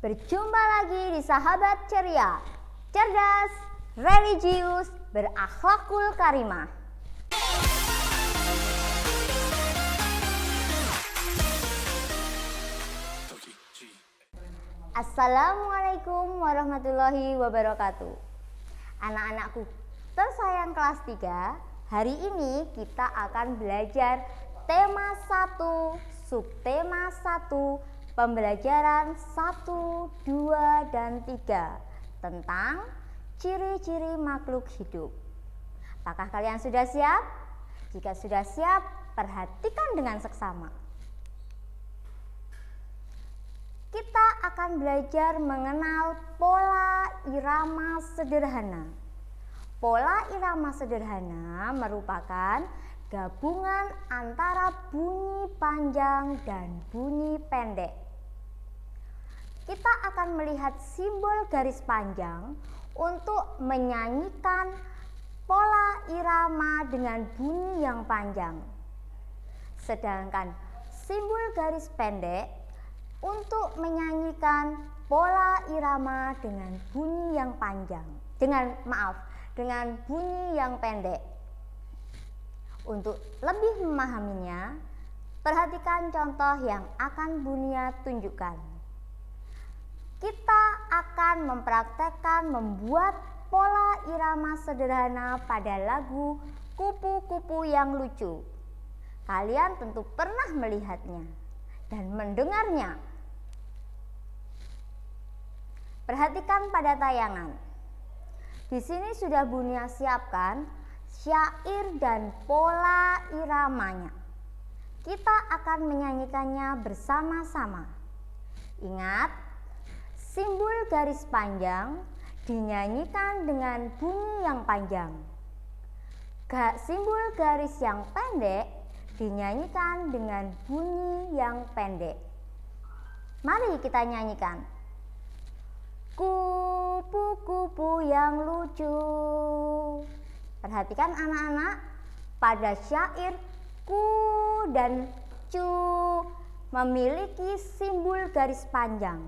Berjumpa lagi di Sahabat Ceria, cerdas, religius, berakhlakul karimah. Assalamualaikum warahmatullahi wabarakatuh. Anak-anakku tersayang kelas 3, hari ini kita akan belajar tema 1, subtema 1, pembelajaran 1, 2, dan 3 tentang ciri-ciri makhluk hidup. Apakah kalian sudah siap? Jika sudah siap, perhatikan dengan seksama. Kita akan belajar mengenal pola irama sederhana. Pola irama sederhana merupakan gabungan antara bunyi panjang dan bunyi pendek. Kita akan melihat simbol garis panjang untuk menyanyikan pola irama dengan bunyi yang panjang. Sedangkan simbol garis pendek untuk menyanyikan pola irama dengan bunyi yang panjang. Dengan bunyi yang pendek. Untuk lebih memahaminya, perhatikan contoh yang akan Bunia tunjukkan. Kita akan mempraktekkan membuat pola irama sederhana pada lagu Kupu-Kupu yang Lucu. Kalian tentu pernah melihatnya dan mendengarnya. Perhatikan pada tayangan. Di sini sudah Bunia siapkan syair dan pola iramanya. Kita akan menyanyikannya bersama-sama. Ingat, simbol garis panjang dinyanyikan dengan bunyi yang panjang. Simbol garis yang pendek dinyanyikan dengan bunyi yang pendek. Mari kita nyanyikan. Kupu-kupu yang lucu. Perhatikan anak-anak, pada syair ku dan cu memiliki simbol garis panjang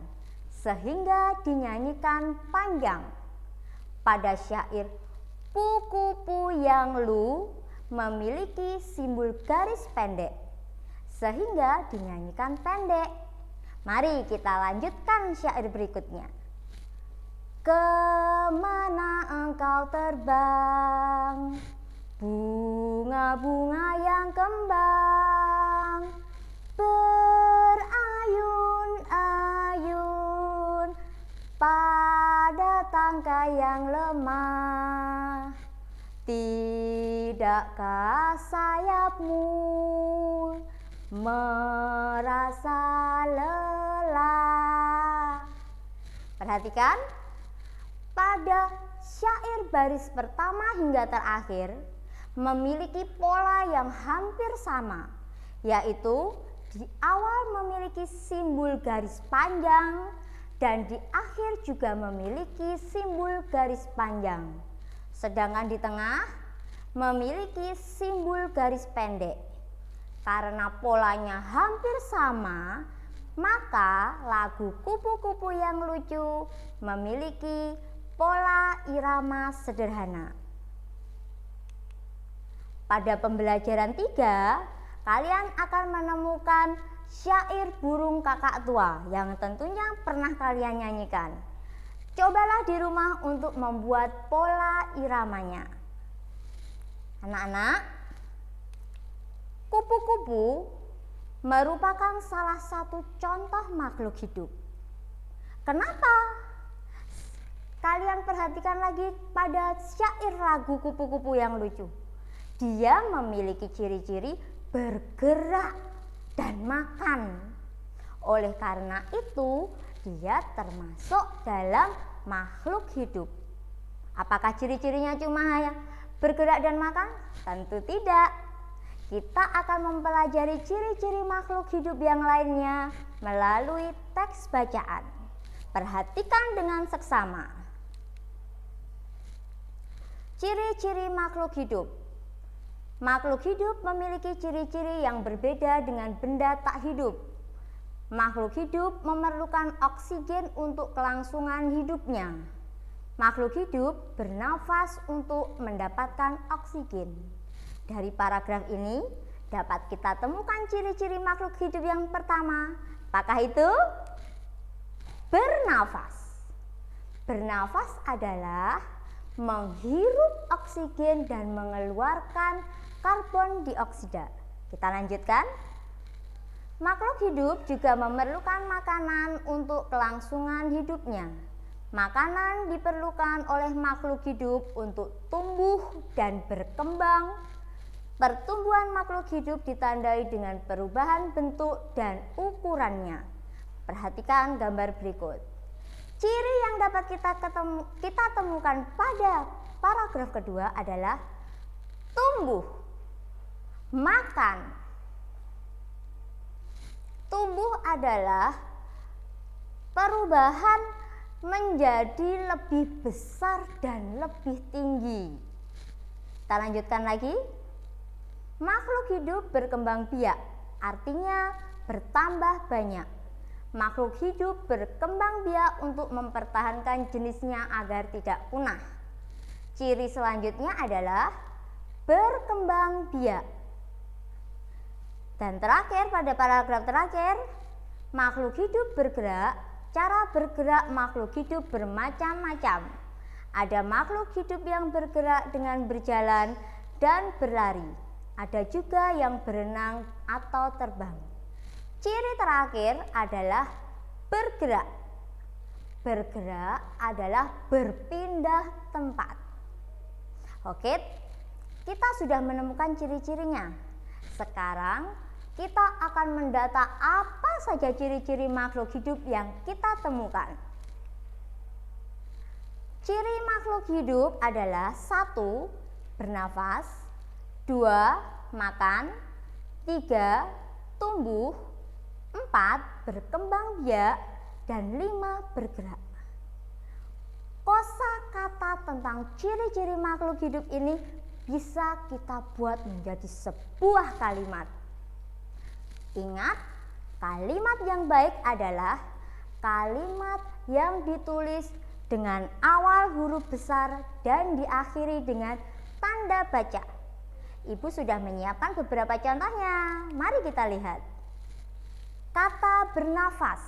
sehingga dinyanyikan panjang. Pada syair kupu-kupu yang lu memiliki simbol garis pendek sehingga dinyanyikan pendek. Mari kita lanjutkan syair berikutnya. Kemana engkau terbang, bunga-bunga yang kembang, berayun-ayun pada tangkai yang lemah. Tidakkah sayapmu merasa lelah? Perhatikan. Pada syair baris pertama hingga terakhir memiliki pola yang hampir sama, yaitu di awal memiliki simbol garis panjang dan di akhir juga memiliki simbol garis panjang. Sedangkan di tengah memiliki simbol garis pendek. Karena polanya hampir sama, maka lagu Kupu-Kupu yang Lucu memiliki pola irama sederhana. Pada pembelajaran 3, kalian akan menemukan syair burung kakak tua yang tentunya pernah kalian nyanyikan. Cobalah di rumah untuk membuat pola iramanya. Anak-anak, kupu-kupu merupakan salah satu contoh makhluk hidup. Kenapa? Kalian perhatikan lagi pada syair lagu Kupu-Kupu yang Lucu. Dia memiliki ciri-ciri bergerak dan makan. Oleh karena itu, dia termasuk dalam makhluk hidup. Apakah ciri-cirinya cuma bergerak dan makan? Tentu tidak. Kita akan mempelajari ciri-ciri makhluk hidup yang lainnya melalui teks bacaan. Perhatikan dengan seksama. Ciri-ciri makhluk hidup. Makhluk hidup memiliki ciri-ciri yang berbeda dengan benda tak hidup. Makhluk hidup memerlukan oksigen untuk kelangsungan hidupnya. Makhluk hidup bernafas untuk mendapatkan oksigen. Dari paragraf ini dapat kita temukan ciri-ciri makhluk hidup yang pertama. Apakah itu? Bernafas. Bernafas adalah menghirup oksigen dan mengeluarkan karbon dioksida. Kita lanjutkan. Makhluk hidup juga memerlukan makanan untuk kelangsungan hidupnya. Makanan diperlukan oleh makhluk hidup untuk tumbuh dan berkembang. Pertumbuhan makhluk hidup ditandai dengan perubahan bentuk dan ukurannya. Perhatikan gambar berikut. Ciri yang dapat kita temukan pada paragraf kedua adalah tumbuh, makan. Tumbuh adalah perubahan menjadi lebih besar dan lebih tinggi. Kita lanjutkan lagi. Makhluk hidup berkembang biak, artinya bertambah banyak. Makhluk hidup berkembang biak untuk mempertahankan jenisnya agar tidak punah. Ciri selanjutnya adalah berkembang biak. Dan terakhir, pada paragraf terakhir, makhluk hidup bergerak. Cara bergerak makhluk hidup bermacam-macam. Ada makhluk hidup yang bergerak dengan berjalan dan berlari. Ada juga yang berenang atau terbang. Ciri terakhir adalah bergerak. Bergerak adalah berpindah tempat. Oke, kita sudah menemukan ciri-cirinya. Sekarang kita akan mendata apa saja ciri-ciri makhluk hidup yang kita temukan. Ciri makhluk hidup adalah 1. Bernafas, 2. Makan, 3. Tumbuh, 4. Berkembang biak, dan 5. Bergerak. Kosakata tentang ciri-ciri makhluk hidup ini bisa kita buat menjadi sebuah kalimat. Ingat, kalimat yang baik adalah kalimat yang ditulis dengan awal huruf besar dan diakhiri dengan tanda baca. Ibu sudah menyiapkan beberapa contohnya. Mari kita lihat. Kata bernafas.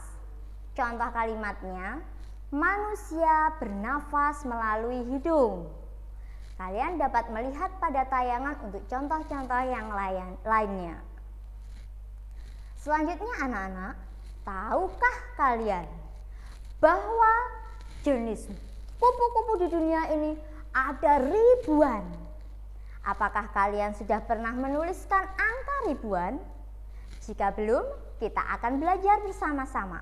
Contoh kalimatnya, manusia bernafas melalui hidung. Kalian dapat melihat pada tayangan untuk contoh-contoh yang lainnya. Selanjutnya anak-anak, tahukah kalian bahwa jenis kupu-kupu di dunia ini ada ribuan? Apakah kalian sudah pernah menuliskan angka ribuan? Jika belum, kita akan belajar bersama-sama.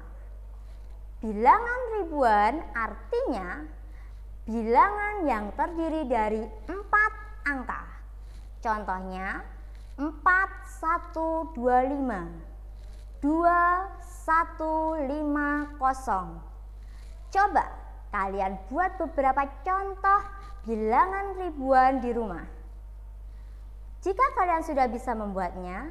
Bilangan ribuan artinya bilangan yang terdiri dari 4 angka. Contohnya 4125. 2150. Coba kalian buat beberapa contoh bilangan ribuan di rumah. Jika kalian sudah bisa membuatnya,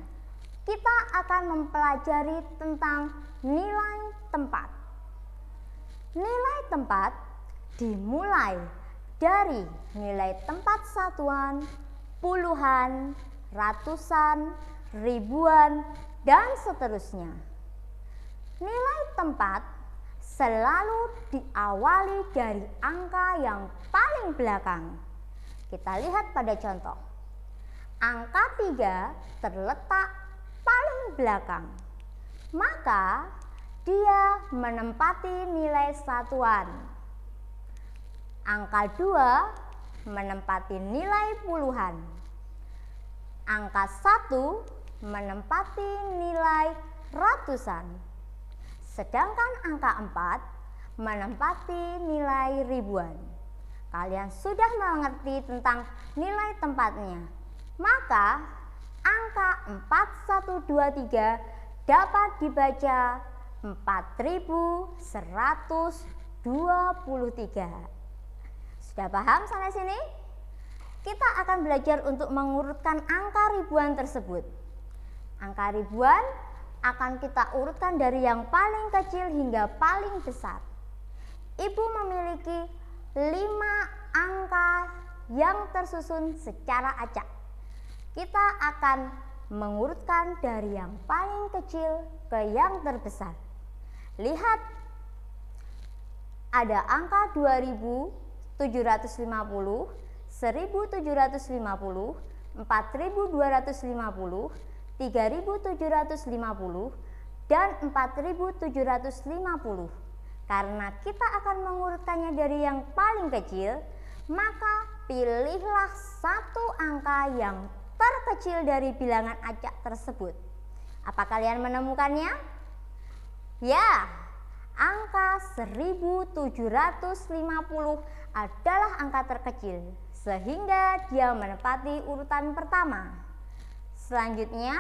kita akan mempelajari tentang nilai tempat. Nilai tempat dimulai dari nilai tempat satuan, puluhan, ratusan, ribuan, dan seterusnya. Nilai tempat selalu diawali dari angka yang paling belakang. Kita lihat pada contoh. Angka 3 terletak paling belakang. Maka dia menempati nilai satuan. Angka 2 menempati nilai puluhan. Angka 1 menempati nilai ratusan. Sedangkan angka 4 menempati nilai ribuan. Kalian sudah mengerti tentang nilai tempatnya. Maka angka 4123 dapat dibaca 4123. Sudah paham sampai sini? Kita akan belajar untuk mengurutkan angka ribuan tersebut. Angka ribuan akan kita urutkan dari yang paling kecil hingga paling besar. Ibu memiliki 5 angka yang tersusun secara acak. Kita akan mengurutkan dari yang paling kecil ke yang terbesar. Lihat, ada angka 2750, 1750, 4250, 3750, dan 4750. Karena kita akan mengurutkannya dari yang paling kecil, maka pilihlah satu angka yang terkecil dari bilangan acak tersebut. Apa kalian menemukannya? Ya, angka 1750 adalah angka terkecil, sehingga dia menempati urutan pertama. Selanjutnya,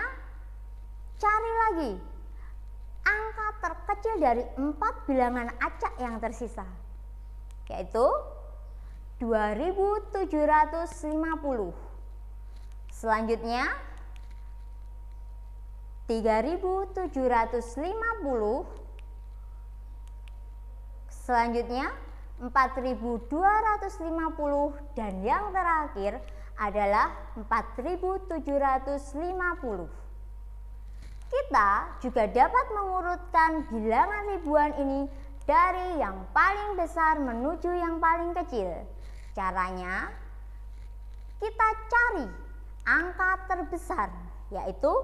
cari lagi angka terkecil dari 4 bilangan acak yang tersisa, yaitu 2750. Selanjutnya 3750. Selanjutnya 4250, dan yang terakhir adalah 4750. Kita juga dapat mengurutkan bilangan ribuan ini dari yang paling besar menuju yang paling kecil. Caranya, kita cari angka terbesar, yaitu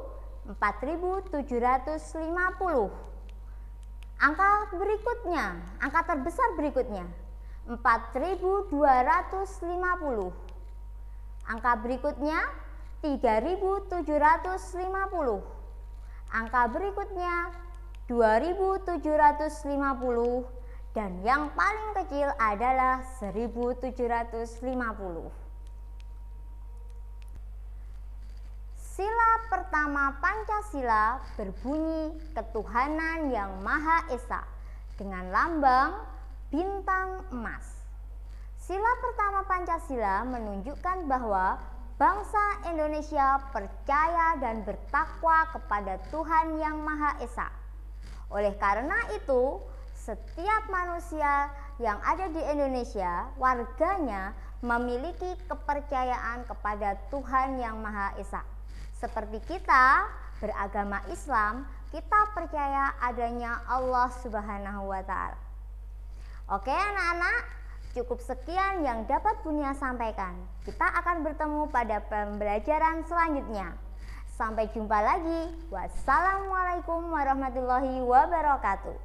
4750. Angka terbesar berikutnya 4250. Angka berikutnya 3750. Angka berikutnya 2750, dan yang paling kecil adalah 1750. Sila pertama Pancasila berbunyi ketuhanan yang Maha Esa dengan lambang bintang emas. Sila pertama Pancasila menunjukkan bahwa bangsa Indonesia percaya dan bertakwa kepada Tuhan yang Maha Esa. Oleh karena itu, setiap manusia yang ada di Indonesia, warganya memiliki kepercayaan kepada Tuhan yang Maha Esa. Seperti kita beragama Islam, kita percaya adanya Allah Subhanahu wa Ta'ala. Oke anak-anak, cukup sekian yang dapat Bunia sampaikan. Kita akan bertemu pada pembelajaran selanjutnya. Sampai jumpa lagi. Wassalamualaikum warahmatullahi wabarakatuh.